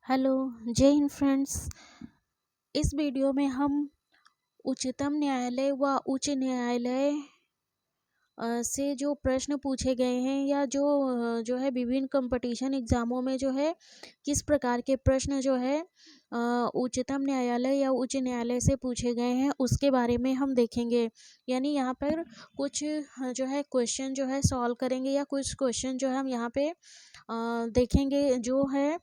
Hello, जय Hind friends. इस video में हम उच्चतम न्यायालय व उच्च न्यायालय से जो प्रश्न पूछे गए हैं या जो है विभिन्न कंपटीशन एग्जामों में जो है किस प्रकार के प्रश्न जो है उच्चतम न्यायालय या उच्च न्यायालय से पूछे गए हैं उसके बारे में हम देखेंगे। यानी यहाँ पर कुछ जो है क्वेश्चन जो है सॉल्व करेंगे या कुछ क्वेश्चन जो है हम यहाँ पे देखेंगे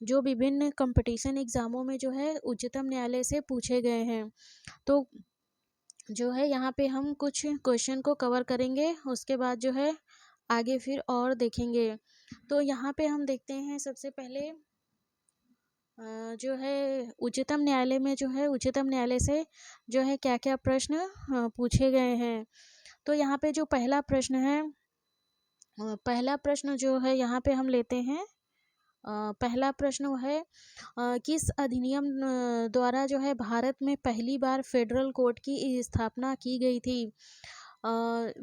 जो विभिन्न कंपटीशन एग्जामों में जो है उच्चतम न्यायालय से पूछे गए हैं। तो जो है यहाँ पे हम कुछ क्वेश्चन को कवर करेंगे, उसके बाद जो है आगे फिर और देखेंगे। तो यहाँ पे हम देखते हैं सबसे पहले जो है उच्चतम न्यायालय में जो है उच्चतम न्यायालय से जो है क्या क्या प्रश्न पूछे गए हैं। तो यहाँ पे जो पहला प्रश्न है, पहला प्रश्न जो है यहाँ पे हम लेते हैं। पहला प्रश्न वो है किस अधिनियम द्वारा जो है भारत में पहली बार फेडरल कोर्ट की स्थापना की गई थी।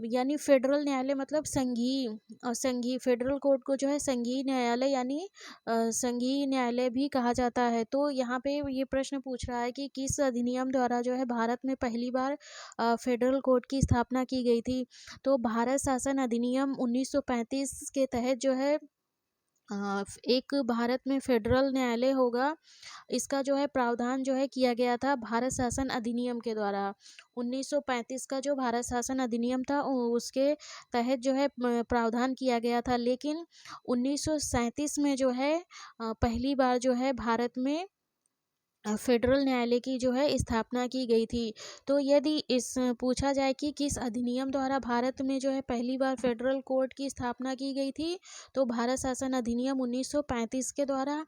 यानी फेडरल न्यायालय मतलब संघीय फेडरल कोर्ट को जो है संघीय न्यायालय यानी संघीय न्यायालय भी कहा जाता है। तो यहाँ पे ये प्रश्न पूछ रहा है कि किस अधिनियम द्वारा जो है भारत में पहली बार फेडरल कोर्ट की स्थापना की गई थी। तो भारत शासन अधिनियम 1935 के तहत जो है एक भारत में फेडरल न्यायालय होगा, इसका जो है प्रावधान जो है किया गया था भारत शासन अधिनियम के द्वारा। 1935 का जो भारत शासन अधिनियम था उसके तहत जो है प्रावधान किया गया था। लेकिन 1937 में जो है पहली बार जो है भारत में फेडरल न्यायालय की जो है स्थापना की गई थी। तो यदि इस पूछा जाए कि किस अधिनियम द्वारा भारत में जो है पहली बार फेडरल कोर्ट की स्थापना की गई थी, तो भारत शासन अधिनियम 1935 के द्वारा।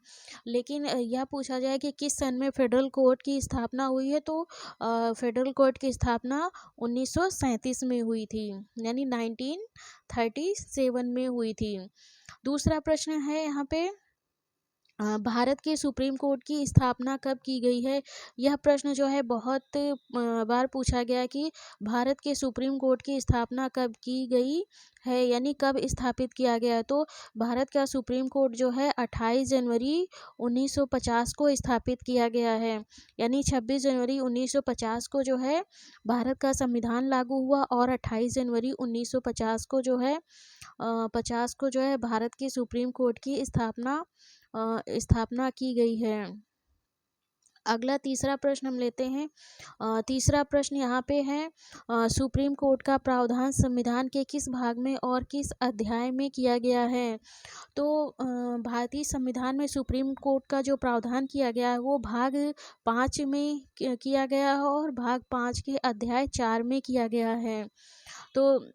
लेकिन यह पूछा जाए कि किस सन में फेडरल कोर्ट की स्थापना हुई है, तो फेडरल कोर्ट की स्थापना 1937 में हुई थी, यानी 1937 में हुई थी। दूसरा प्रश्न है यहाँ पे भारत के सुप्रीम कोर्ट की स्थापना कब की गई है। यह प्रश्न जो है बहुत बार पूछा गया कि भारत के सुप्रीम कोर्ट की स्थापना कब की गई है, यानी कब स्थापित किया गया। तो भारत का सुप्रीम कोर्ट जो है 28 जनवरी 1950 को स्थापित किया गया है। यानी 26 जनवरी 1950 को जो है भारत का संविधान लागू हुआ और 28 जनवरी 1950 को जो है 50 को जो है भारत की सुप्रीम कोर्ट की स्थापना की गई है। अगला तीसरा प्रश्न हम लेते हैं। तीसरा प्रश्न यहाँ पे है सुप्रीम कोर्ट का प्रावधान संविधान के किस भाग में और किस अध्याय में किया गया है। तो भारतीय संविधान में सुप्रीम कोर्ट का जो प्रावधान किया गया है वो भाग 5 में किया गया है और भाग 5 के अध्याय 4 में किया गया है। तो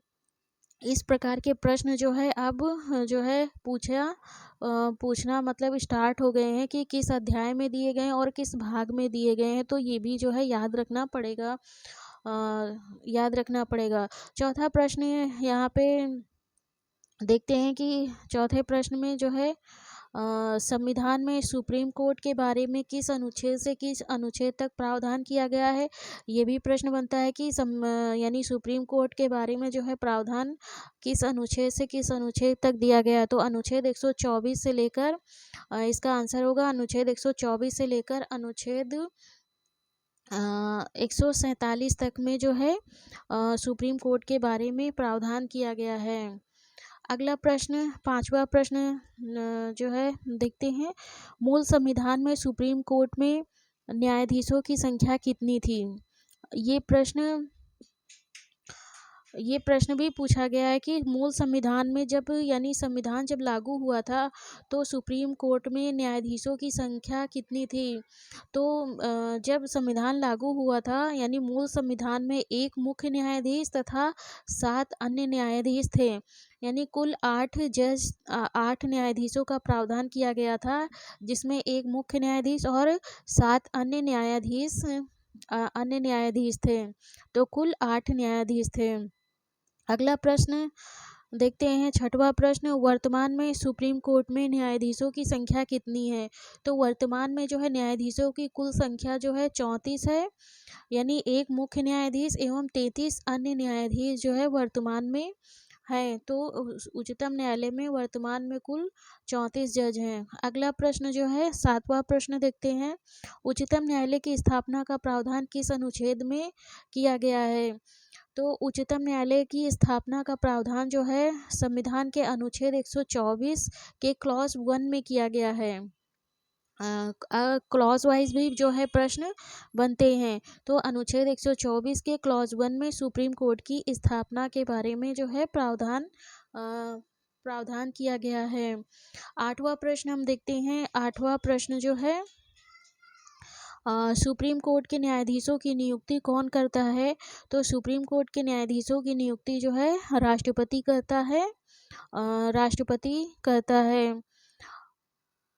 इस प्रकार के प्रश्न जो है अब जो है पूछना मतलब स्टार्ट हो गए हैं कि किस अध्याय में दिए गए हैं और किस भाग में दिए गए हैं। तो ये भी जो है याद रखना पड़ेगा। चौथा प्रश्न यहाँ पे देखते हैं कि चौथे प्रश्न में जो है संविधान में सुप्रीम कोर्ट के बारे में किस अनुच्छेद से किस अनुच्छेद तक प्रावधान किया गया है। ये भी प्रश्न बनता है कि यानी सुप्रीम कोर्ट के बारे में जो है प्रावधान किस अनुच्छेद से किस अनुच्छेद तक दिया गया है। तो अनुच्छेद 124 से लेकर इसका आंसर होगा अनुच्छेद 124 से लेकर अनुच्छेद 147 तक में जो है सुप्रीम कोर्ट के बारे में प्रावधान किया गया है। अगला प्रश्न पांचवा प्रश्न जो है देखते हैं, मूल संविधान में सुप्रीम कोर्ट में न्यायाधीशों की संख्या कितनी थी। ये प्रश्न भी पूछा गया है कि मूल संविधान में यानी संविधान जब लागू हुआ था तो सुप्रीम कोर्ट में न्यायाधीशों की संख्या कितनी थी। तो जब संविधान लागू हुआ था यानी मूल संविधान में एक मुख्य न्यायाधीश तथा 7 अन्य न्यायाधीश थे, यानी कुल 8 न्यायाधीशों का प्रावधान किया गया था, जिसमें एक मुख्य न्यायाधीश और 7 अन्य न्यायाधीश थे। तो कुल 8 न्यायाधीश थे। अगला प्रश्न देखते हैं, छठवां प्रश्न, वर्तमान में सुप्रीम कोर्ट में न्यायाधीशों की संख्या कितनी है। तो वर्तमान में जो है न्यायाधीशों की कुल संख्या जो है 34 है, यानी एक मुख्य न्यायाधीश एवं 33 अन्य न्यायाधीश जो है वर्तमान में हैं। तो उच्चतम न्यायालय में वर्तमान में कुल 34 जज हैं। अगला प्रश्न जो है 7वां प्रश्न देखते हैं। उच्चतम न्यायालय की स्थापना का प्रावधान किस अनुच्छेद में किया गया है? तो उच्चतम न्यायालय की स्थापना का प्रावधान जो है संविधान के अनुच्छेद 124 के क्लॉज 1 में किया गया है। क्लॉज वाइज भी जो है प्रश्न बनते हैं। तो अनुच्छेद 124 के क्लॉज 1 में सुप्रीम कोर्ट की स्थापना के बारे में जो है प्रावधान किया गया है। 8वां प्रश्न हम देखते हैं। 8वां प्रश्न जो है सुप्रीम कोर्ट के न्यायाधीशों की नियुक्ति कौन करता है? तो सुप्रीम कोर्ट के न्यायाधीशों की नियुक्ति जो है राष्ट्रपति करता है। राष्ट्रपति करता है।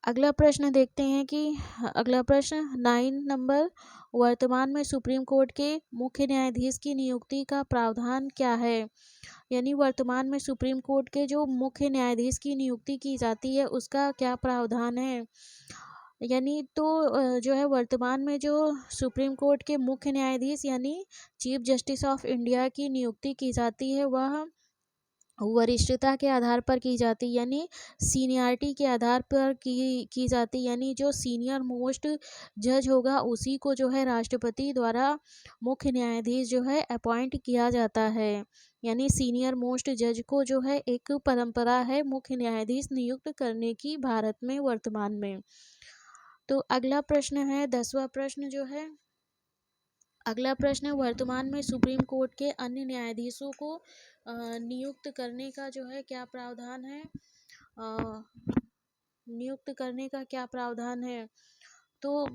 अगला प्रश्न देखते हैं कि अगला प्रश्न 9 नंबर, वर्तमान में सुप्रीम कोर्ट के मुख्य न्यायाधीश की नियुक्ति का प्रावधान क्या है? यानी वर्तमान में सुप्रीम कोर्ट के जो मुख्य न्यायाधीश की नियुक्ति की जाती है उसका क्या प्रावधान है? यानी तो जो है वर्तमान में जो सुप्रीम कोर्ट के मुख्य न्यायाधीश यानी चीफ जस्टिस ऑफ इंडिया की नियुक्ति की जाती है वह वरिष्ठता के आधार पर की जाती, यानी सीनियरिटी के आधार पर की जाती, यानी जो सीनियर मोस्ट जज होगा उसी को जो है राष्ट्रपति द्वारा मुख्य न्यायाधीश जो है अपॉइंट किया जाता है। यानी सीनियर मोस्ट जज को जो है एक परंपरा है मुख्य न्यायाधीश नियुक्त करने की भारत में वर्तमान में। तो अगला प्रश्न है 10वां प्रश्न जो है, अगला प्रश्न वर्तमान में सुप्रीम कोर्ट के अन्य न्यायाधीशों को नियुक्त करने का जो है क्या प्रावधान है? नियुक्त करने का क्या प्रावधान है? तो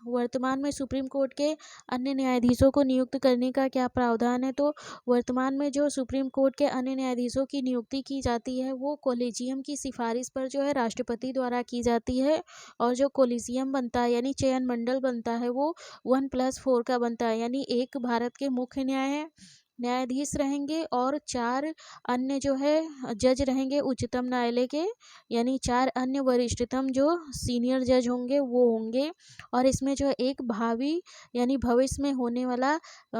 वर्तमान में सुप्रीम कोर्ट के अन्य न्यायाधीशों को नियुक्त करने का क्या प्रावधान है? तो वर्तमान में जो सुप्रीम कोर्ट के अन्य न्यायाधीशों की नियुक्ति की जाती है वो कोलेजियम की सिफारिश पर जो है राष्ट्रपति द्वारा की जाती है। और जो कोलेजियम बनता है यानी चयन मंडल बनता है वो 1+4 का बनता है, यानी एक भारत के मुख्य न्यायाधीश रहेंगे और 4 अन्य जो है जज रहेंगे उच्चतम न्यायालय के, यानी 4 अन्य वरिष्ठतम जो सीनियर जज होंगे वो होंगे। और इसमें जो एक भावी यानी भविष्य में होने वाला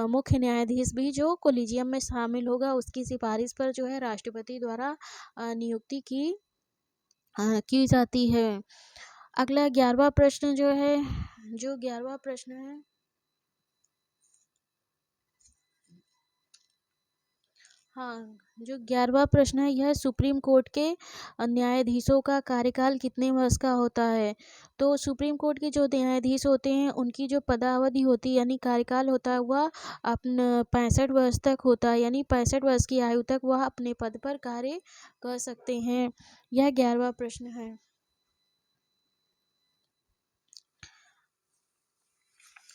मुख्य न्यायाधीश भी जो कोलिजियम में शामिल होगा उसकी सिफारिश पर जो है राष्ट्रपति द्वारा नियुक्ति की जाती है। अगला 11वां प्रश्न जो है, जो 11वां प्रश्न है हाँ, जो 11वां प्रश्न है यह सुप्रीम कोर्ट के न्यायाधीशों का कार्यकाल कितने वर्ष का होता है? तो सुप्रीम कोर्ट के जो न्यायाधीश होते हैं उनकी जो पदावधि होती है यानी कार्यकाल होता है वह अपना 65 वर्ष तक होता है, यानी 65 वर्ष की आयु तक वह अपने पद पर कार्य कर सकते हैं। यह 11वां प्रश्न है।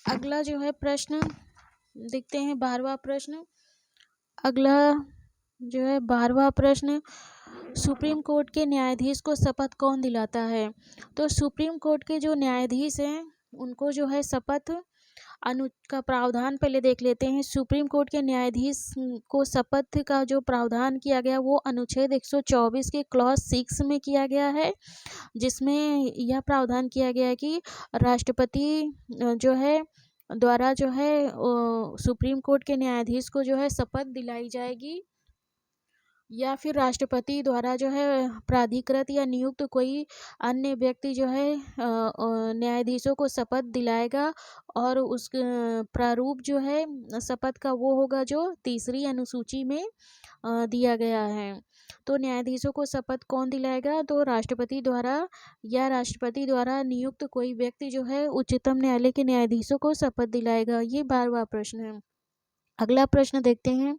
अगला जो है प्रश्न देखते हैं 12वां प्रश्न। अगला जो है 12वां प्रश्न, सुप्रीम कोर्ट के न्यायाधीश को शपथ कौन दिलाता है? तो सुप्रीम कोर्ट के जो न्यायाधीश हैं उनको जो है शपथ का प्रावधान पहले देख लेते हैं। सुप्रीम कोर्ट के न्यायाधीश को शपथ का जो प्रावधान किया गया वो अनुच्छेद 124 के क्लॉज 6 में किया गया है, जिसमें यह प्रावधान किया गया है कि राष्ट्रपति जो है द्वारा जो है सुप्रीम कोर्ट के न्यायाधीश को जो है शपथ दिलाई जाएगी, या फिर राष्ट्रपति द्वारा जो है प्राधिकृत या नियुक्त कोई अन्य व्यक्ति जो है न्यायाधीशों को शपथ दिलाएगा। और उस प्रारूप जो है शपथ का वो होगा जो तीसरी अनुसूची में दिया गया है। तो न्यायाधीशों को शपथ कौन दिलाएगा? तो राष्ट्रपति द्वारा या राष्ट्रपति द्वारा नियुक्त कोई व्यक्ति जो है उच्चतम न्यायालय के न्यायाधीशों को शपथ दिलाएगा। ये 12वां प्रश्न है। अगला प्रश्न देखते हैं,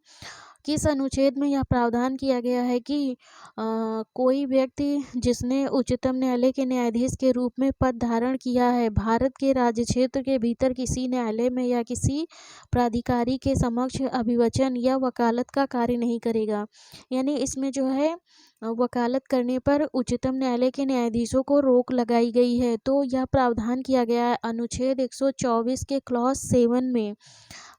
किस अनुच्छेद में यह प्रावधान किया गया है कि कोई व्यक्ति जिसने उच्चतम न्यायालय के न्यायाधीश के रूप में पद धारण किया है भारत के राज्य क्षेत्र के भीतर किसी न्यायालय में या किसी प्राधिकारी के समक्ष अभिवचन या वकालत का कार्य नहीं करेगा। यानी इसमें जो है वकालत करने पर उच्चतम न्यायालय के न्यायाधीशों को रोक लगाई गई है। तो यह प्रावधान किया गया है अनुच्छेद 124 के क्लॉज 7 में।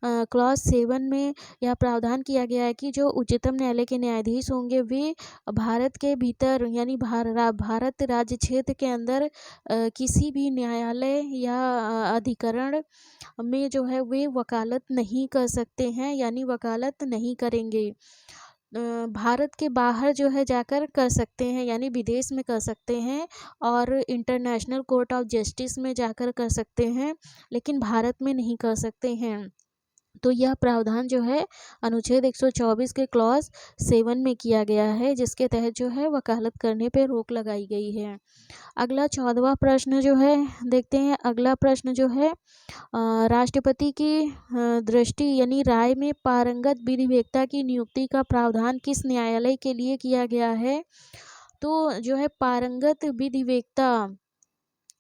क्लॉज 7 में यह प्रावधान किया गया है कि जो उच्चतम न्यायालय के न्यायाधीश होंगे वे भारत के भीतर यानी भारत राज्य क्षेत्र के अंदर किसी भी न्यायालय या अधिकरण में जो है वे वकालत नहीं कर सकते हैं, यानी वकालत नहीं करेंगे। भारत के बाहर जो है जाकर कर सकते हैं, यानी विदेश में कर सकते हैं और इंटरनेशनल कोर्ट ऑफ जस्टिस में जाकर कर सकते हैं, लेकिन भारत में नहीं कर सकते हैं। तो यह प्रावधान जो है अनुच्छेद 124 के क्लॉज 7 में किया गया है, जिसके तहत जो है वकालत करने पे रोक लगाई गई है। अगला 14वां प्रश्न जो है देखते हैं। अगला प्रश्न जो है राष्ट्रपति की दृष्टि यानी राय में पारंगत विधिवेत्ता की नियुक्ति का प्रावधान किस न्यायालय के लिए किया गया है? तो जो है पारंगत विधिवेत्ता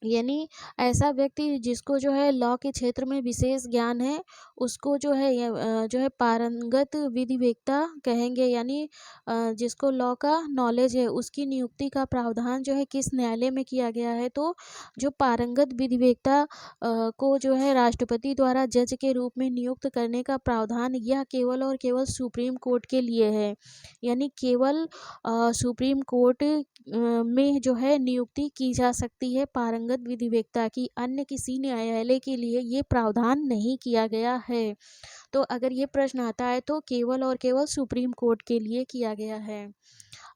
यानी ऐसा व्यक्ति जिसको जो है लॉ के क्षेत्र में विशेष ज्ञान है, उसको जो है जो है पारंगत विधिवेत्ता कहेंगे, यानी जिसको लॉ का नॉलेज है, उसकी नियुक्ति का प्रावधान जो है किस न्यायालय में किया गया है? तो जो पारंगत विधिवेत्ता को जो है राष्ट्रपति द्वारा जज के रूप में नियुक्त करने का प्रावधान यह केवल और केवल सुप्रीम कोर्ट के लिए है, यानी केवल सुप्रीम कोर्ट में जो है नियुक्ति की जा सकती है पारंगत विधिवेत्ता की, अन्य किसी न्यायालय के लिए ये प्रावधान नहीं किया गया है। तो अगर ये प्रश्न आता है तो केवल और केवल सुप्रीम कोर्ट के लिए किया गया है।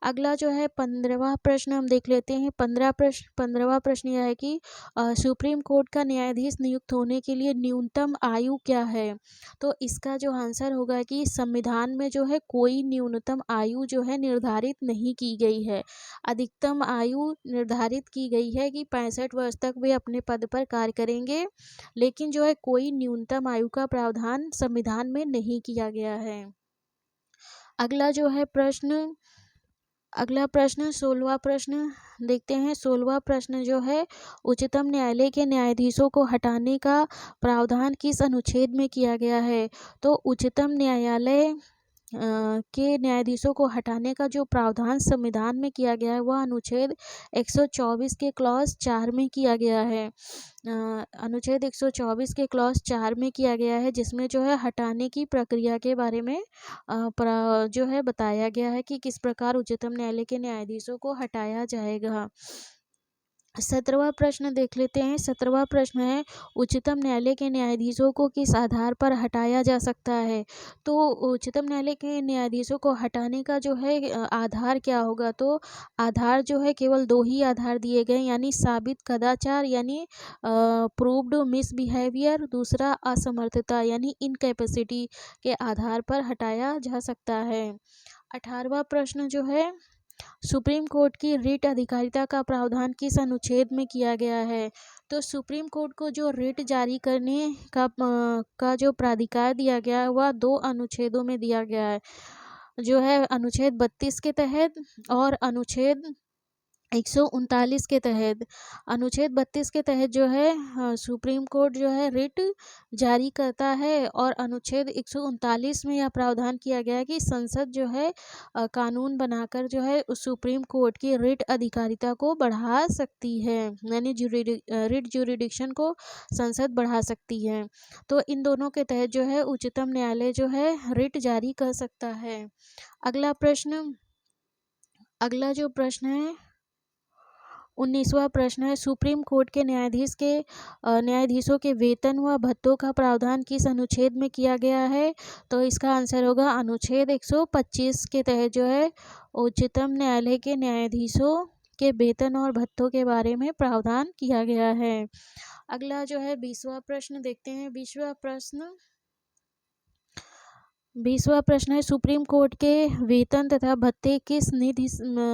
अगला जो है 15वां प्रश्न हम देख लेते हैं। 15वां प्रश्न यह है कि सुप्रीम कोर्ट का न्यायाधीश नियुक्त होने के लिए न्यूनतम आयु क्या है? तो इसका जो आंसर होगा कि संविधान में जो है कोई न्यूनतम आयु जो है निर्धारित नहीं की गई है। अधिकतम आयु निर्धारित की गई है कि 65 वर्ष तक वे अपने पद पर कार्य करेंगे, लेकिन जो है कोई न्यूनतम आयु का प्रावधान संविधान में नहीं किया गया है। अगला जो है प्रश्न 16वां प्रश्न देखते हैं। 16वां प्रश्न जो है उच्चतम न्यायालय के न्यायाधीशों को हटाने का प्रावधान किस अनुच्छेद में किया गया है? तो उच्चतम न्यायालय के न्यायाधीशों को हटाने का जो प्रावधान संविधान में किया गया है वह अनुच्छेद 124 के क्लॉज 4 में किया गया है। अनुच्छेद 124 के क्लॉज 4 में किया गया है, जिसमें जो है हटाने की प्रक्रिया के बारे में जो है बताया गया है कि किस प्रकार उच्चतम न्यायालय के न्यायाधीशों को हटाया जाएगा। 17वां प्रश्न देख लेते हैं। 17वां प्रश्न है उच्चतम न्यायालय के न्यायाधीशों को किस आधार पर हटाया जा सकता है? तो उच्चतम न्यायालय के न्यायाधीशों को हटाने का जो है आधार क्या होगा? तो आधार जो है केवल 2 ही आधार दिए गए, यानी साबित कदाचार यानी प्रूव्ड मिसबिहेवियर, दूसरा असमर्थता यानी इनकैपेसिटी के आधार पर हटाया जा सकता है। 18वां प्रश्न जो है सुप्रीम कोर्ट की रिट अधिकारिता का प्रावधान किस अनुच्छेद में किया गया है? तो सुप्रीम कोर्ट को जो रिट जारी करने का जो प्राधिकार दिया गया है वह 2 अनुच्छेदों में दिया गया है, जो है अनुच्छेद 32 के तहत और अनुच्छेद 139 के तहत। अनुच्छेद 32 के तहत जो है सुप्रीम कोर्ट जो है रिट जारी करता है, और अनुच्छेद 139 में यह प्रावधान किया गया है कि संसद जो है कानून बनाकर जो है उस सुप्रीम कोर्ट की रिट अधिकारिता को बढ़ा सकती है, यानी रिट जुरिडिक्शन को संसद बढ़ा सकती है। तो इन दोनों के तहत जो है उच्चतम न्यायालय जो है रिट जारी कर सकता है। अगला जो प्रश्न है 19वां प्रश्न है सुप्रीम कोर्ट के न्यायाधीशों के वेतन व भत्तों का प्रावधान किस अनुच्छेद में किया गया है? तो इसका आंसर होगा अनुच्छेद 125 के तहत जो है उच्चतम न्यायालय के न्यायाधीशों के वेतन और भत्तों के बारे में प्रावधान किया गया है। अगला जो है 20वां प्रश्न देखते हैं। 20वां प्रश्न है सुप्रीम कोर्ट के वेतन तथा भत्ते किस निधि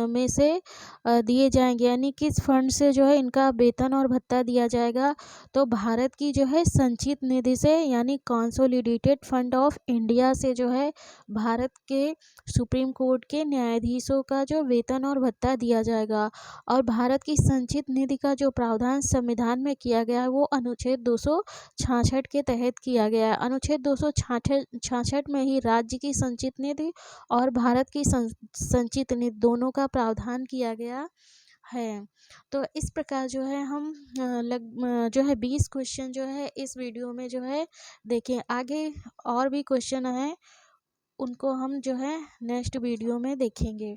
में से दिए जाएंगे, यानी किस फंड से जो है इनका वेतन और भत्ता दिया जाएगा? तो भारत की जो है संचित निधि से, यानी कंसोलिडेटेड फंड ऑफ इंडिया से जो है भारत के सुप्रीम कोर्ट के न्यायाधीशों का जो वेतन और भत्ता दिया जाएगा। और भारत की संचित निधि का जो प्रावधान संविधान में किया गया है वो अनुच्छेद 266 के तहत किया गया है। अनुच्छेद 266 में ही राज्य की संचित निधि और भारत की संचित निधि दोनों का प्रावधान किया गया है। तो इस प्रकार जो है हम जो है 20 क्वेश्चन जो है इस वीडियो में जो है देखें। आगे और भी क्वेश्चन हैं, उनको हम जो है नेक्स्ट वीडियो में देखेंगे।